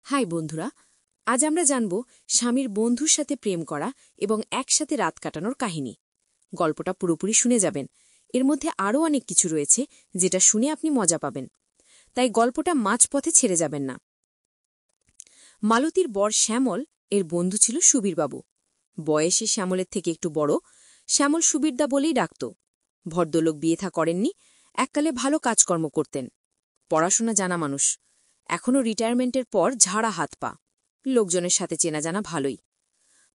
High বন্ধুরা, আজ আমরা জানব স্বামীর বন্ধুর সাথে প্রেম করা এবং একসাথে রাত কাটানোর কাহিনী। গল্পটা পুরোপুরি শুনে যাবেন, এর মধ্যে আরও অনেক কিছু রয়েছে যেটা শুনে আপনি মজা পাবেন, তাই গল্পটা মাঝপথে ছেড়ে যাবেন না। মালতীর বর শ্যামল এর বন্ধু ছিল সুবীরবাবু। বয়সে শ্যামলের থেকে একটু বড়। শ্যামল সুবীরদা বলেই ডাকত। ভদ্রলোক বিয়ে থা করেননি, এককালে ভালো কাজকর্ম করতেন, পড়াশোনা জানা মানুষ। এখনও রিটায়ারমেন্টের পর ঝাড়া হাত পা, লোকজনের সাথে চেনা জানা ভালোই।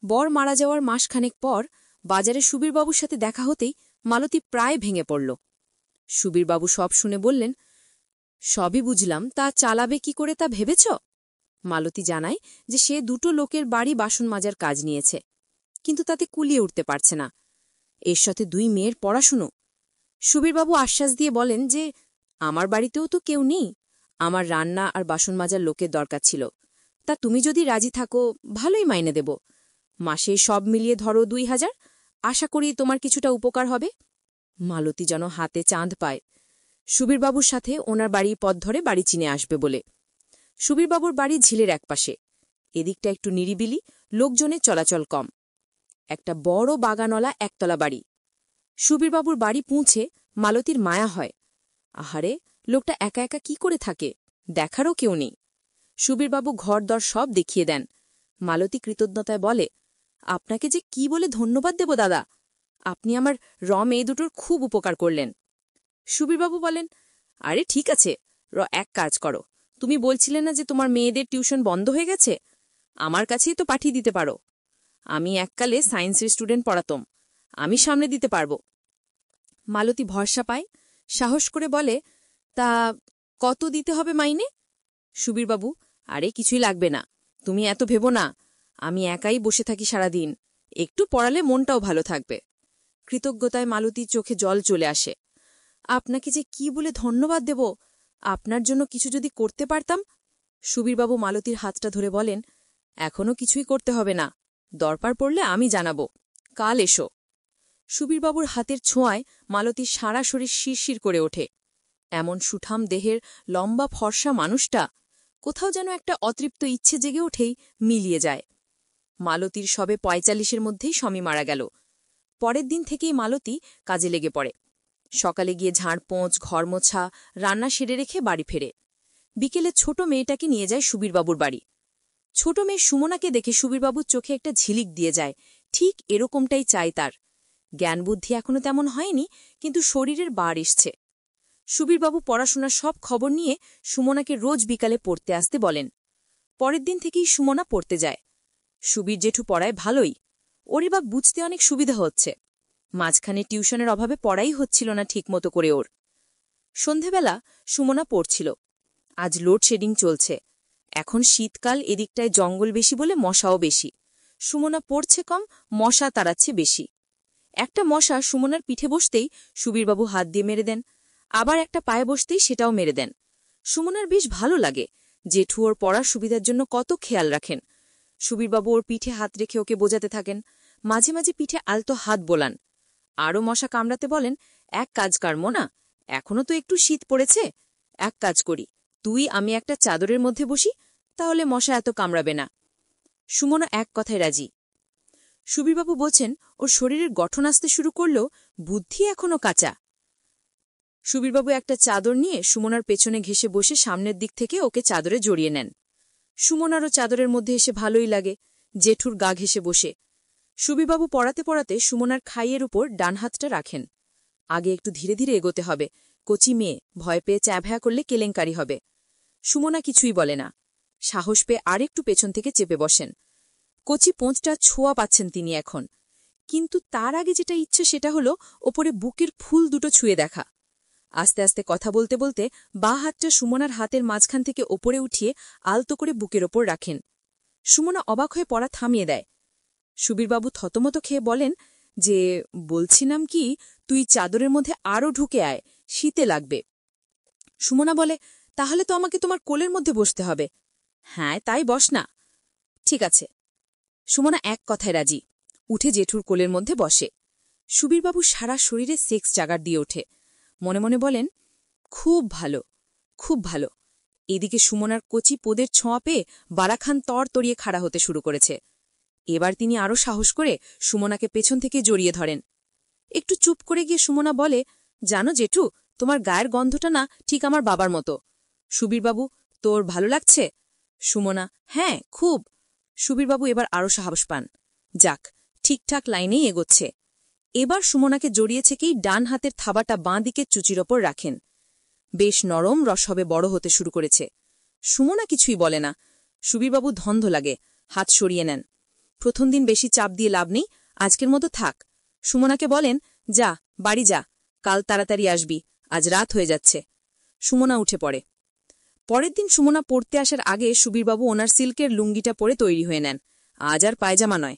বর মারা যাওয়ার মাসখানেক পর বাজারে সুবীরবাবুর সাথে দেখা হতেই মালতী প্রায় ভেঙে পড়ল। সুবীরবাবু সব শুনে বললেন, সবই বুঝলাম, তা চালাবে কি করে তা ভেবেছ? মালতী জানায় যে সে দুটো লোকের বাড়ি বাসন মাজার কাজ নিয়েছে, কিন্তু তাতে কুলিয়ে উঠতে পারছে না। এর সাথে 2 মেয়ের পড়াশুনো। সুবীরবাবু আশ্বাস দিয়ে বলেন যে আমার বাড়িতেও তো কেউ নেই, আমার রান্না আর বাসন মাজার লোকের দরকার ছিল, তা তুমি যদি রাজি থাকো ভালোই মাইনে দেব। মাসে সব মিলিয়ে ধরো 2000, আশা করি তোমার কিছুটা উপকার হবে। মালতী যেন হাতে চাঁদ পায়। সুবীরবাবুর সাথে ওনার বাড়ি পথ ধরে বাড়ি চিনে আসবে বলে। সুবীরবাবুর বাড়ি ঝিলের একপাশে, এদিকটা একটু নিরিবিলি, লোকজনের চলাচল কম। একটা বড় বাগানওয়ালা একতলা বাড়ি। সুবীরবাবুর বাড়ি পৌঁছে মালতীর মায়া হয়। আহারে, লোকটা একা একা কি করে থাকে, দেখারও কেউ নেই। সুবীরবাবু ঘরদর সব দেখিয়ে দেন। মালতী কৃতজ্ঞতায় বলে, আপনাকে যে কি বলে ধন্যবাদ দেব দাদা, আপনি আমার মেয়ে দুটোর খুব উপকার করলেন। সুবীরবাবু বলেন, আরে ঠিক আছে, এক কাজ করো, তুমি বলছিলে না যে তোমার মেয়েদের টিউশন বন্ধ হয়ে গেছে, আমার কাছেই তো পাঠিয়ে দিতে পারো। আমি এককালে সায়েন্সের স্টুডেন্ট পড়াতাম, আমি সামনে দিতে পারব। মালতী ভরসা পায়, সাহস করে বলে, তা কত দিতে হবে মাইনে? সুবীরবাবু, আরে কিছুই লাগবে না, তুমি এত ভেবো না, আমি একাই বসে থাকি সারাদিন, একটু পড়ালে মনটাও ভালো থাকবে। কৃতজ্ঞতায় মালতীর চোখে জল চলে আসে। আপনাকে যে কি বলে ধন্যবাদ দেব, আপনার জন্য কিছু যদি করতে পারতাম। সুবীরবাবু মালতীর হাতটা ধরে বলেন, এখনও কিছুই করতে হবে না, দরকার পড়লে আমি জানাবো, কাল এসো। সুবীরবাবুর হাতের ছোঁয়ায় মালতীর সারা শরীর শিরশির করে ওঠে। এমন সুঠাম দেহের লম্বা ফর্সা মানুষটা, কোথাও যেন একটা অতৃপ্ত ইচ্ছে জেগে ওঠেই মিলিয়ে যায়। মালতীর সবে 45-এর মধ্যেই স্বামী মারা গেল। পরের দিন থেকেই মালতী কাজে লেগে পড়ে। সকালে গিয়ে ঝাড়পোঁছ, ঘর মোছা, রান্না সেরে রেখে বাড়ি ফেরে। বিকেলে ছোট মেয়েটাকে নিয়ে যায় সুবীরবাবুর বাড়ি। ছোট মেয়ে সুমনাকে দেখে সুবীরবাবুর চোখে একটা ঝিলিক দিয়ে যায়, ঠিক এরকমটাই চাই তার। জ্ঞানবুদ্ধি এখনো তেমন হয়নি, কিন্তু শরীরের বার এসছে। সুবীরবাবু পড়াশোনার সব খবর নিয়ে সুমনাকে রোজ বিকালে পড়তে আসতে বলেন। পরের দিন থেকেই সুমনা পড়তে যায়। সুবীর জেঠু পড়ায় ভালোই, ওর এবার বুঝতে অনেক সুবিধা হচ্ছে। মাঝখানে টিউশনের অভাবে পড়াই হচ্ছিল না ঠিকমতো করে ওর। সন্ধেবেলা সুমনা পড়ছিল। আজ লোডশেডিং চলছে, এখন শীতকাল, এদিকটায় জঙ্গল বেশি বলে মশাও বেশি। সুমনা পড়ছে কম, মশা তাড়াচ্ছে বেশি। একটা মশা সুমনার পিঠে বসতেই সুবীরবাবু হাত দিয়ে মেরে দেন, আবার একটা পায়ে বসতেই সেটাও মেরে দেন। সুমনার বেশ ভালো লাগে, জেঠু ওর পড়ার সুবিধার জন্য কত খেয়াল রাখেন। সুবীরবাবু ওর পিঠে হাত রেখে ওকে বোঝাতে থাকেন, মাঝে মাঝে পিঠে আলতো হাত বোলান। আরও মশা কামড়াতে বলেন, এক কাজ কারমো না, এখনও তো একটু শীত পড়েছে, এক কাজ করি, তুই আমি একটা চাদরের মধ্যে বসি, তাহলে মশা এত কামড়াবে না। সুমনা এক কথায় রাজি। সুবীরবাবু বলছেন, ওর শরীরের গঠন আসতে শুরু করলেও বুদ্ধি এখনও কাঁচা। সুবীরবাবু একটা চাদর নিয়ে সুমনার পেছনে ঘেঁষে বসে সামনের দিক থেকে ওকে চাদরে জড়িয়ে নেন। সুমনারও চাদরের মধ্যে এসে ভালোই লাগে, জেঠুর গা ঘেঁষে বসে। সুবীরবাবু পড়াতে পড়াতে সুমনার খাইয়ের উপর ডান হাতটা রাখেন। আগে একটু ধীরে ধীরে এগোতে হবে, কচি মেয়ে, ভয় পেয়ে চ্যাভ্যা করলে কেলেঙ্কারি হবে। সুমনা কিছুই বলে না, সাহস পেয়ে আরেকটু পেছন থেকে চেপে বসেন। কচি পোঁচটা ছোঁয়া পাচ্ছেন তিনি এখন, কিন্তু তার আগে যেটা ইচ্ছে সেটা হলো ওপরে বুকের ফুল দুটো ছুঁয়ে দেখা। আস্তে আস্তে কথা বলতে বলতে বা হাতটা সুমনার হাতের মাঝখান থেকে ওপরে উঠিয়ে আলতো করে বুকের ওপর রাখেন। সুমনা অবাক হয়ে পড়া থামিয়ে দেয়। সুবীরবাবু থতমত খেয়ে বলেন যে, বলছিলাম কি, তুই চাদরের মধ্যে আরও ঢুকে আয়, শীতে লাগবে। সুমনা বলে, তাহলে তো আমাকে তোমার কোলের মধ্যে বসতে হবে। হ্যাঁ, তাই বস না। ঠিক আছে। সুমনা এক কথায় রাজি, উঠে জেঠুর কোলের মধ্যে বসে। সুবীরবাবু সারা শরীরে সেক্স জাগার দিয়ে ওঠে। মনে মনে বলেন, খুব ভালো, খুব ভালো, এদিকে সুমনার কচি পোদের ছোঁয়া পেয়ে বারাখান তরতরিয়ে খাড়া হতে শুরু করেছে। এবার তিনি আরও সাহস করে সুমনাকে পেছন থেকে জড়িয়ে ধরেন। একটু চুপ করে গিয়ে সুমনা বলে, জানো জেঠু, তোমার গায়ের গন্ধটা না ঠিক আমার বাবার মতো। সুবীরবাবু, তোর ভালো লাগছে? সুমনা, হ্যাঁ খুব। সুবীরবাবু এবার আরও সাহস পান। যাক, ঠিকঠাক লাইনেই এগোচ্ছে। এবার সুমনাকে জড়িয়েছেকেই ডান হাতের থাবাটা বাঁ দিকের চুচির ওপর রাখেন। বেশ নরম রসবে বড় হতে শুরু করেছে। সুমনা কিছুই বলে না। সুবীরবাবু ধন্ধ লাগে, হাত সরিয়ে নেন। প্রথম দিন বেশি চাপ দিয়ে লাভ নেই, আজকের মতো থাক। সুমনাকে বলেন, যা বাড়ি যা, কাল তাড়াতাড়ি আসবি, আজ রাত হয়ে যাচ্ছে। সুমনা উঠে পড়ে। পরের দিন সুমনা পড়তে আসার আগে সুবীরবাবু ওনার সিল্কের লুঙ্গিটা পরে তৈরি হয়ে নেন। আজ আর পায়জামা নয়,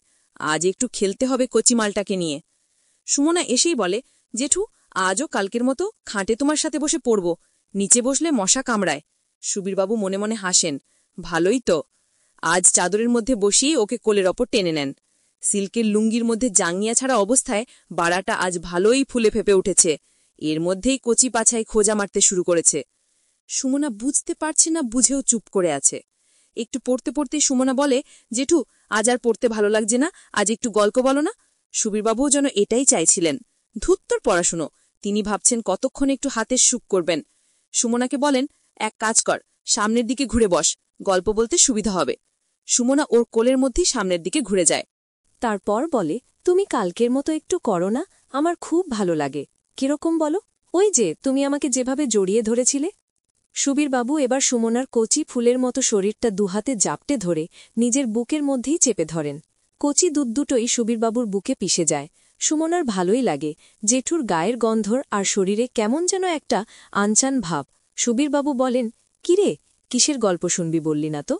আজ একটু খেলতে হবে কচিমালটাকে নিয়ে। সুমনা এসেই বলে, জেঠু, আজও কালকের মতো খাটে তোমার সাথে বসে পড়ব, নিচে বসলে মশা কামড়ায়। সুবীরবাবু মনে মনে হাসেন, ভালোই তো। আজ চাদরের মধ্যে বসিয়ে ওকে কোলের ওপর টেনে নেন। সিল্কের লুঙ্গির মধ্যে জাঙ্গিয়া ছাড়া অবস্থায় বাড়াটা আজ ভালোই ফুলে ফেপে উঠেছে। এর মধ্যেই কচি পাছায় খোঁজা মারতে শুরু করেছে। সুমনা বুঝতে পারছে না, বুঝেও চুপ করে আছে। একটু পড়তে পড়তে সুমনা বলে, জেঠু, আজ আর পড়তে ভালো লাগছে না, আজ একটু গল্প বলো না। সুবীরবাবুও যেন এটাই চাইছিলেন। ধুত্তর পড়াশুনো, তিনি ভাবছেন কতক্ষণ একটু হাতের সুখ করবেন। সুমনাকে বলেন, এক কাজ কর, সামনের দিকে ঘুরে বস, গল্প বলতে সুবিধা হবে। সুমনা ওর কোলের মধ্যেই সামনের দিকে ঘুরে যায়। তারপর বলে, তুমি কালকের মতো একটু করো না, আমার খুব ভালো লাগে। কিরকম বলো? ওই যে তুমি আমাকে যেভাবে জড়িয়ে ধরেছিলে। সুবীরবাবু এবার সুমনার কচি ফুলের মতো শরীরটা দুহাতে জাপটে ধরে নিজের বুকের মধ্যেই চেপে ধরেন। কচি দুধ দুটোই সুবীরবাবুর বুকে পিষে যায়। সুমনার ভালোই লাগে, জেঠুর গায়ের গন্ধর আর শরীরে কেমন যেন একটা আনচান ভাব। সুবীরবাবু বলেন, কিরে, কিসের গল্প শুনবি বললি না তো?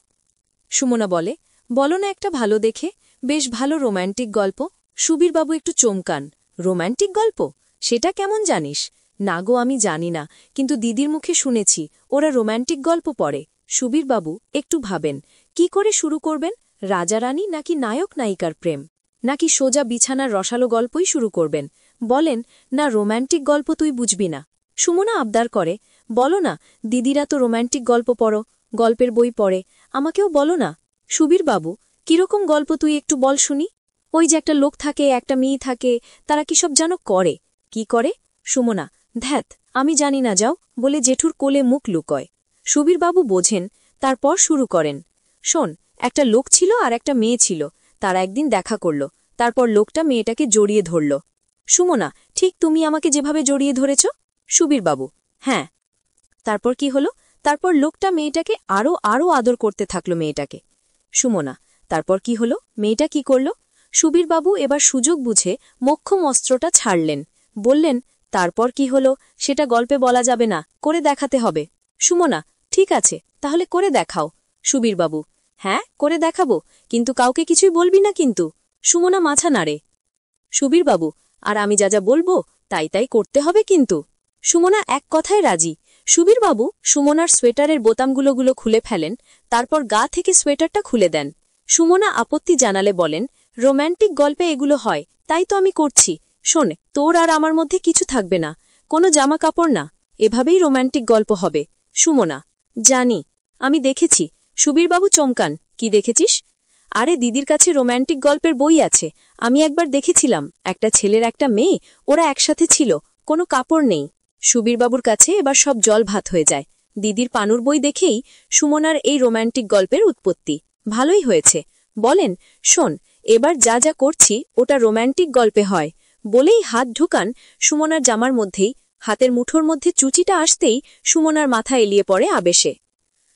সুমনা বলে, বলো না একটা ভালো দেখে, বেশ ভালো রোম্যান্টিক গল্প। সুবীরবাবু একটু চমকান, রোম্যান্টিক গল্প? সেটা কেমন জানিস? না গো, আমি জানি না, কিন্তু দিদির মুখে শুনেছি ওরা রোম্যান্টিক গল্প পড়ে। সুবীরবাবু একটু ভাবেন, কি করে শুরু করবেন? রাজারানী নাকি নায়ক নায়িকার প্রেম, নাকি সোজা বিছানার রসালো গল্পই শুরু করবেন? বলেন না, রোম্যান্টিক গল্প তুই বুঝবি না। সুমনা আবদার করে, বলো না, দিদিরা তো রোম্যান্টিক গল্প পড়ো, গল্পের বই পড়ে, আমাকেও বলো না। সুবীরবাবু, কিরকম গল্প তুই একটু বল শুনি। ওই যে একটা লোক থাকে, একটা মেয়ে থাকে, তারা কি সব যেন করে। কি করে? সুমনা, ধ্যাত, আমি জানি না, যাও, বলে জেঠুর কোলে মুখ লুকোয়। সুবীরবাবু বোঝেন, তারপর শুরু করেন, শোন, একটা লোক ছিল আর একটা মেয়ে ছিল, তারা একদিন দেখা করল, তারপর লোকটা মেয়েটাকে জড়িয়ে ধরল। সুমনা, ঠিক তুমি আমাকে যেভাবে জড়িয়ে ধরেছ। সুবীরবাবু, হ্যাঁ। তারপর কি হলো? তারপর লোকটা মেয়েটাকে আরও আদর করতে থাকল মেয়েটাকে। সুমনা, তারপর কি হলো? মেয়েটা কি করল? সুবীরবাবু এবার সুযোগ বুঝে মোক্ষম অস্ত্রটা ছাড়লেন, বললেন, তারপর কি হলো সেটা গল্পে বলা যাবে না, করে দেখাতে হবে। সুমনা, ঠিক আছে, তাহলে করে দেখাও। সুবীরবাবু, হ্যাঁ, করে দেখাবো, কিন্তু কাউকে কিছুই বলবি না কিন্তু। সুমনা মাথা নাড়ে। সুবীরবাবু, আর আমি যা যা বলবো তাই তাই করতে হবে কিন্তু। সুমনা এক কথায় রাজি। সুবীরবাবু সুমনার সোয়েটারের বোতামগুলোগুলো খুলে ফেলেন, তারপর গা থেকে সোয়েটারটা খুলে দেন। সুমনা আপত্তি জানালে বলেন, রোম্যান্টিক গল্পে এগুলো হয়, তাই তো আমি করছি। শোন, তোর আর আমার মধ্যে কিছু থাকবে না, কোনো জামা কাপড় না, এভাবেই রোম্যান্টিক গল্প হবে। সুমনা, জানি, আমি দেখেছি। সুবীরবাবু চমকান, কি দেখেছিস? আরে দিদির কাছে রোম্যান্টিক গল্পের বই আছে, আমি একবার দেখেছিলাম, একটা ছেলের একটা মেয়ে, ওরা একসাথে ছিল, কোনো কাপড় নেই। সুবীরবাবুর কাছে এবার সব জল ভাত হয়ে যায়। দিদির পানুর বই দেখেই সুমনার এই রোম্যান্টিক গল্পের উৎপত্তি। ভালোই হয়েছে, বলেন, শোন, এবার যা যা করছি ওটা রোম্যান্টিক গল্পে হয়। বলেই হাত ঢুকান সুমনার জামার মধ্যেই, হাতের মুঠোর মধ্যে চুচিটা আসতেই সুমনার মাথা এলিয়ে পড়ে আবেশে।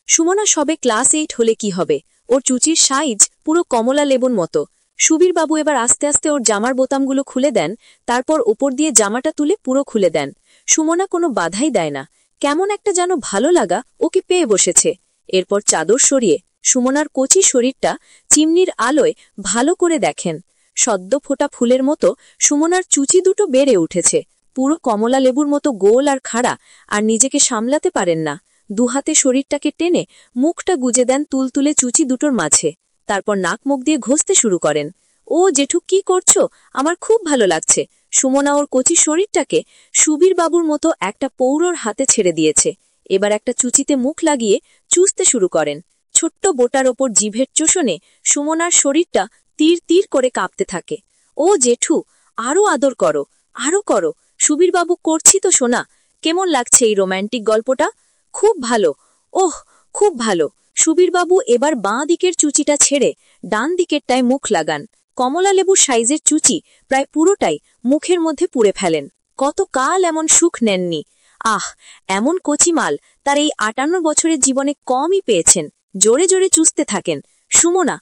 সুমনা সবে ক্লাস 8 হলে কি হবে, ওর চুচির সাইজ পুরো কমলা লেবুর মতো। সুবীরবাবু এবার আস্তে আস্তে ওর জামার বোতামগুলো খুলে দেন, তারপর ওপর দিয়ে জামাটা তুলে পুরো খুলে দেন। সুমনা কোনো বাধাই দেয় না, কেমন একটা যেন ভালো লাগা ওকে পেয়ে বসেছে। এরপর চাদর সরিয়ে সুমনার কচি শরীরটা চিমনির আলোয় ভালো করে দেখেন। সদ্য ফোটা ফুলের মতো সুমনার চুচি দুটো বেড়ে উঠেছে, পুরো কমলা লেবুর মতো গোল আর খাড়া, আর নিজেকে সামলাতে পারেন না। দুহাতে শরীরটাকে টেনে মুখটা গুজে দেন তুলতুলে চুচি দুটোর মাঝে, তারপর নাক মুখ দিয়ে ঘষতে শুরু করেন। ও জেঠু, কি করছো? আমার খুব ভালো লাগছে। সুমনা ওর কচি শরীরটাকে সুবীরবাবুর মতো একটা পৌরর হাতে ছেড়ে দিয়েছে। এবার একটা চুচিতে মুখ লাগিয়ে চুষতে শুরু করেন। ছোট্ট বোটার ওপর জিভের চুষণে সুমনার শরীরটা তীর তীর করে কাঁপতে থাকে। ও জেঠু, আরো আদর করো, আরো করো। সুবীরবাবু, করছি তো সোনা। কেমন লাগছে এই রোম্যান্টিক গল্পটা? খুব ভালো। ওহ, খুব ভালো। সুবীরবাবু এবার বাঁ দিকের চুচিটা ছেড়ে ডান দিকেরটায় মুখ লাগান। কমলা লেবুর সাইজের চুচি প্রায় পুরোটাই মুখের মধ্যে পুরে ফেলেন। কতকাল এমন সুখ নেননি। আহ, এমন কচিমাল তার এই 58 বছরের জীবনে কমই পেয়েছেন। জোরে জোরে চুষতে থাকেন। সুমনা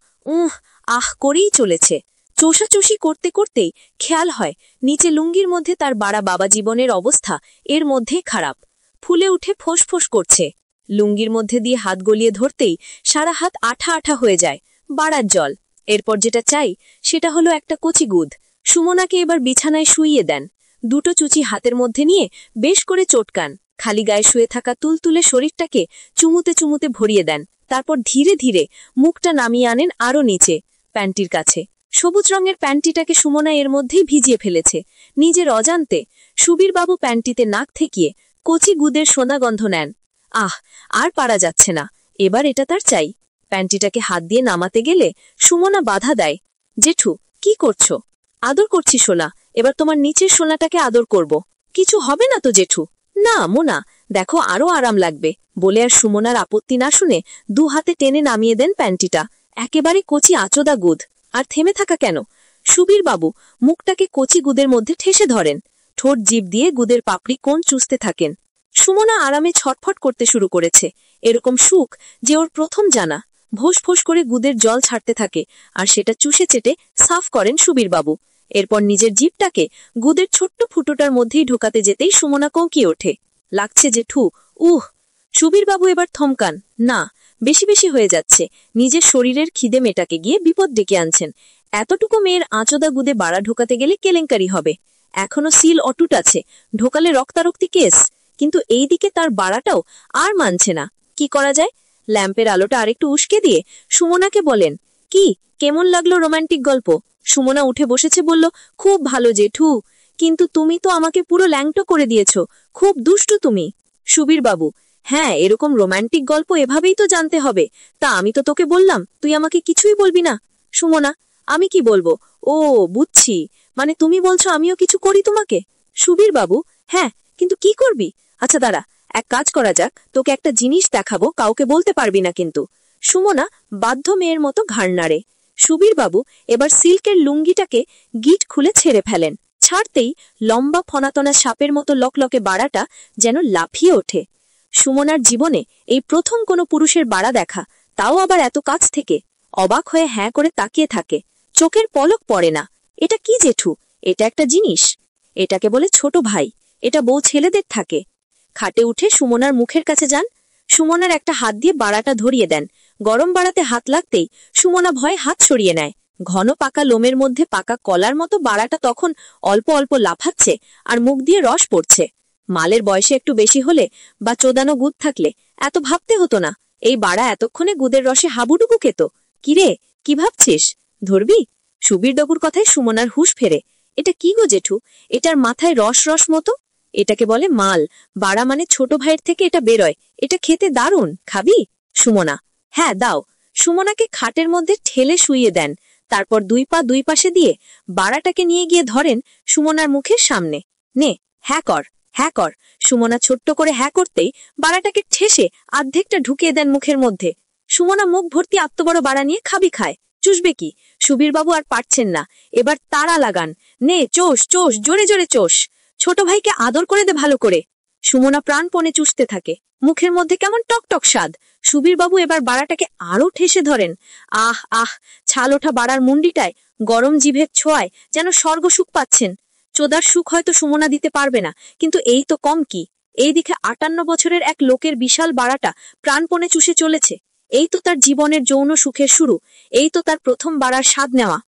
আহ করেই চলেছে। চোষাচুষি করতে করতেই খেয়াল হয় নিচে লুঙ্গির মধ্যে তার বাড়া বাবা জীবনের অবস্থা এর মধ্যে খারাপ। ফুলে উঠে ফোঁস করছে। লুঙ্গির মধ্যে দিয়ে হাত গলিয়ে ধরতেই সারা হাত আঠা আঠা হয়ে যায়। বাড়ার জল। এরপর যেটা চাই সেটা হলো একটা কচি গুদ। সুমনাকে এবার বিছানায় শুইয়ে দেন। দুটো চুচি হাতের মধ্যে নিয়ে বেশ করে চটকান। খালি গায়ে শুয়ে থাকা তুলতুলে শরীরটাকে চুমুতে চুমুতে ভরিয়ে দেন। তারপর ধীরে ধীরে মুখটা নামিয়ে আনেন আরো নিচে, প্যান্টির কাছে। সবুজ রঙের প্যান্টিটাকে সুমনা এর মধ্যেই ভিজিয়ে ফেলেছে নিজের অজান্তে। সুবীরবাবু প্যান্টিতে নাক ঠেকিয়ে কচি গুদের সোনা গন্ধ নেন। আহ, আর পারা যাচ্ছে না। এবার এটা তার চাই। প্যান্টিটাকে হাত দিয়ে নামাতে গেলে সুমনা বাধা দেয়। জেঠু, কি করছো? আদর করছি সোনা। এবার তোমার নিচের সোনাটাকে আদর করব। কিছু হবে না তো জেঠু? না মোনা, দেখো আরো আরাম লাগবে বলে আর সুমনার আপত্তি না শুনে 2 হাতে টেনে নামিয়ে দেন প্যান্টিটা। একেবারে কচি আচোদা গুদ। আর থেমে থাকা কেন? সুবীরবাবু মুখটাকে কচি গুদের মধ্যে ঠেসে ধরেন। ঠোঁট জিভ দিয়ে গুদের পাপড়ি কোণ চুষতে থাকেন। সুমনা আরামে ছটফট করতে শুরু করেছে। এরকম সুখ যে ওর প্রথম জানা। ভোস করে গুদের জল ছাড়তে থাকে আর সেটা চুষে চেটে সাফ করেন সুবীরবাবু। এরপর নিজের জিভটাকে গুদের ছোট্ট ফুটোটার মধ্যেই ঢোকাতে যেতেই সুমনা কৌকিয়ে ওঠে। লাগছে জেঠু? সুবীরবাবু এবার থমকান। না, বেশি বেশি হয়ে যাচ্ছে। নিজের শরীরের খিদে মেটাকে গিয়ে বিপদ ডেকে আনছেন। এতটুকু মেয়ের আঁচোদা গুদে বাড়া ঢোকাতে গেলে কেলেঙ্কারি হবে। এখনো সিল অটুট আছে, ঢোকালে রক্তারক্তি কেস। কিন্তু এই দিকে তার বাড়াটাও আর মানছে না। কি করা যায়? ল্যাম্পের আলোটা আরেকটু উস্কে দিয়ে সুমনাকে বলেন, কি কেমন লাগলো রোমান্টিক গল্প? সুমনা উঠে বসেছে, বলল, খুব ভালো জেঠু। কিন্তু তুমি তো আমাকে পুরো ল্যাংটো করে দিয়েছ। খুব দুষ্টু তুমি। সুবীরবাবু, হ্যাঁ, এরকম রোমান্টিক গল্প এভাবেই তো জানতে হবে। তা আমি তো তোকে বললাম, তুই আমাকে কিছুই বলবি না। সুমনা, আমি কি বলবো? ও বুঝছি, মানে তুমি বলছো আমিও কিছু করি তোমাকে। সুবীরবাবু, হ্যাঁ, কিন্তু কি করবি? আচ্ছা দাঁড়া, এক কাজ করা যাক, তোকে একটা জিনিস দেখাবো, কাউকে বলতে পারবি না কিন্তু। সুমনা বাধ্য মেয়ের মতো ঘাড় নাড়ে। সুবীরবাবু এবার সিল্কের লুঙ্গিটাকে গিট খুলে ছেড়ে ফেলেন। ছাড়তেই লম্বা ফনাতনা সাপের মতো লকলকে বাড়াটা যেন লাফিয়ে ওঠে। সুমনার জীবনে এই প্রথম কোনো পুরুষের বাড়া দেখা, তাও আবার এত কাছ থেকে। অবাক হয়ে হ্যাঁ করে তাকিয়ে থাকে। চোখের পলক পড়ে না। এটা কি জেঠু? এটা একটা জিনিস। এটাকে বলে ছোট ভাই। এটা বউ ছেলেদের থাকে। খাটে উঠে সুমনার মুখের কাছে যান। সুমনার একটা হাত দিয়ে বাড়াটা ধরিয়ে দেন। গরম বাড়াতে হাত লাগতেই সুমনা ভয়ে হাত সরিয়ে নেয়। ঘন পাকা লোমের মধ্যে পাকা কলার মতো বাড়াটা তখন অল্প অল্প লাফাচ্ছে আর মুখ দিয়ে রস পড়ছে। মালের বয়সে একটু বেশি হলে বা চোদানো গুদ থাকলে এত ভাবতে হতো না। এই বাড়া এতক্ষণে গুদের রসে হাবুডুবু খেত। কিরে, কি ভাবছিস? ধরবি? সুবীরবাবুর কথায় সুমনার হুঁশ ফেরে। এটা কি গো জেঠু? এটার মাথায় রস রস মতো। এটাকে বলে মাল। বাড়া মানে ছোট ভাইয়ের থেকে এটা বেরোয়। এটা খেতে দারুণ, খাবি? সুমনা, হ্যাঁ দাও। সুমনাকে খাটের মধ্যে ঠেলে শুইয়ে দেন। তারপর 2 পা 2 পাশে দিয়ে বাড়াটাকে নিয়ে গিয়ে ধরেন সুমনার মুখের সামনে। নে, হ্যাঁ কর, হ্যাঁ কর। সুমনা ছোট্ট করে হ্যাঁ করতেই বাড়াটাকে ঠেসে অর্ধেকটা ঢুকিয়ে দেন মুখের মধ্যে। সুমনা মুখ ভর্তি আত্মবড় বাড়া নিয়ে খাবি খায়। চুষবে কি? সুবীরবাবু আর পারছেন না। এবার তাড়া লাগান। নে, চোষ চোষ, জোরে জোরে চোষ। ছোট ভাইকে আদর করে দে ভালো করে। সুমনা প্রাণপণে চুষতে থাকে। মুখের মধ্যে কেমন টকটক স্বাদ। সুবীরবাবু এবার বাড়াটাকে আরো ঠেসে ধরেন। আহ আহ, ছাল ওঠা বাড়ার মুন্ডিটায় গরম জিভের ছোঁয়ায় যেন স্বর্গ সুখ পাচ্ছেন। চোদার সুখ হয়তো সুমনা দিতে পারবে না, কিন্তু এই তো কম কি। এই দিকে 58 বছরের এক লোকের বিশাল বাড়াটা প্রাণপণে চুষে চলেছে। এই তো তার জীবনের যৌন সুখের শুরু। এই তো তার প্রথম বাড়ার স্বাদ নেওয়া।